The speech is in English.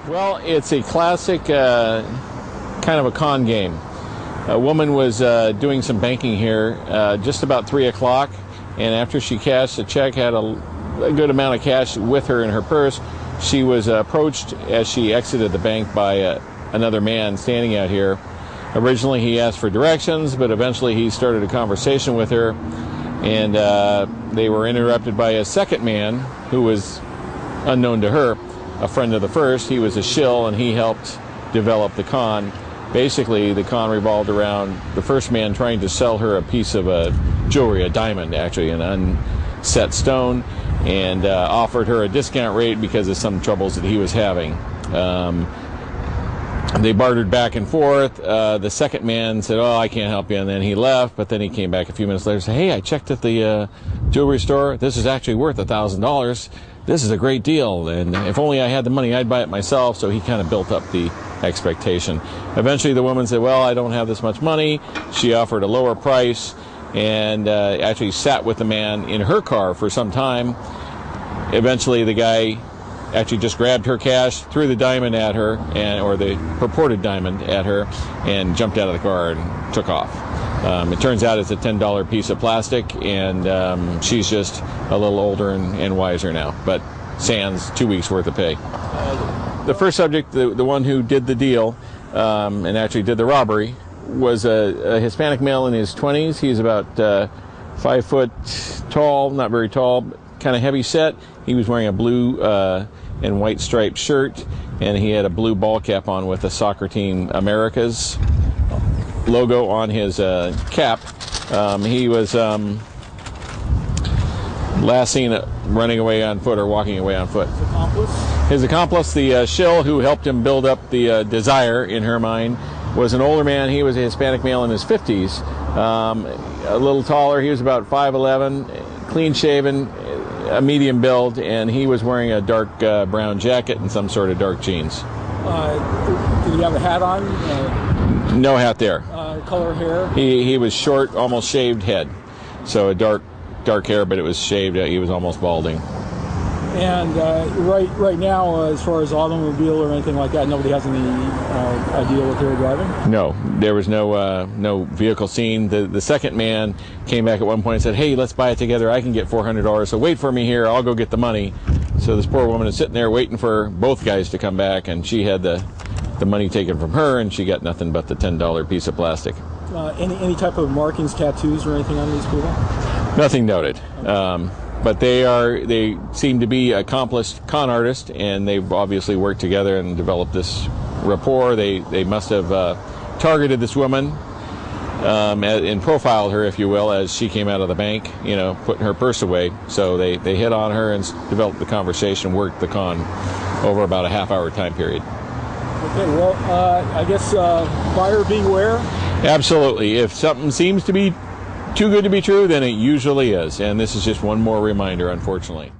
Well, it's a classic kind of a con game. A woman was doing some banking here just about 3 o'clock, and after she cashed a check, had a good amount of cash with her in her purse, she was approached as she exited the bank by another man standing out here. Originally he asked for directions, but eventually he started a conversation with her, and they were interrupted by a second man who was unknown to her, a friend of the first. He was a shill, and he helped develop the con. Basically, the con revolved around the first man trying to sell her a piece of jewelry, a diamond, actually, an unset stone, and offered her a discount rate because of some troubles that he was having. They bartered back and forth. The second man said, "Oh, I can't help you," and then he left, but then he came back a few minutes later and said, "Hey, I checked at the jewelry store. This is actually worth $1,000. This is a great deal, and if only I had the money, I'd buy it myself." So he kind of built up the expectation. Eventually the woman said, "Well, I don't have this much money." She offered a lower price, and actually sat with the man in her car for some time. Eventually the guy actually just grabbed her cash, threw the diamond at her, or the purported diamond at her, and jumped out of the car and took off. It turns out it's a $10 piece of plastic, and she's just a little older and wiser now, but sans 2 weeks worth of pay. The first subject, the one who did the deal and actually did the robbery, was a Hispanic male in his 20s. He's about 5 foot tall, not very tall, kind of heavy set. He was wearing a blue and white striped shirt, and he had a blue ball cap on with the soccer team America's logo on his cap. He was last seen running away on foot or walking away on foot. His accomplice, the shill who helped him build up the desire in her mind, was an older man. He was a Hispanic male in his 50s, a little taller. He was about 5'11", clean shaven, a medium build, and he was wearing a dark brown jacket and some sort of dark jeans. Did he have a hat on? No hat there. Color hair? He was short, almost shaved head. So a dark hair, but it was shaved. He was almost balding. And right now, as far as automobile or anything like that, nobody has any idea what they were driving? No, there was no vehicle seen. The second man came back at one point and said, "Hey, let's buy it together. I can get $400, so wait for me here. I'll go get the money." So this poor woman is sitting there waiting for both guys to come back, and she had the money taken from her, and she got nothing but the $10 piece of plastic. Any type of markings, tattoos, or anything on these people? Nothing noted. But they seem to be accomplished con artists, and they've obviously worked together and developed this rapport. They must have targeted this woman and profiled her, if you will, as she came out of the bank, putting her purse away. So they hit on her and developed the conversation, worked the con over about a half-hour time period. Okay, well, I guess buyer beware. Absolutely. If something seems to be too good to be true, then it usually is, and this is just one more reminder, unfortunately.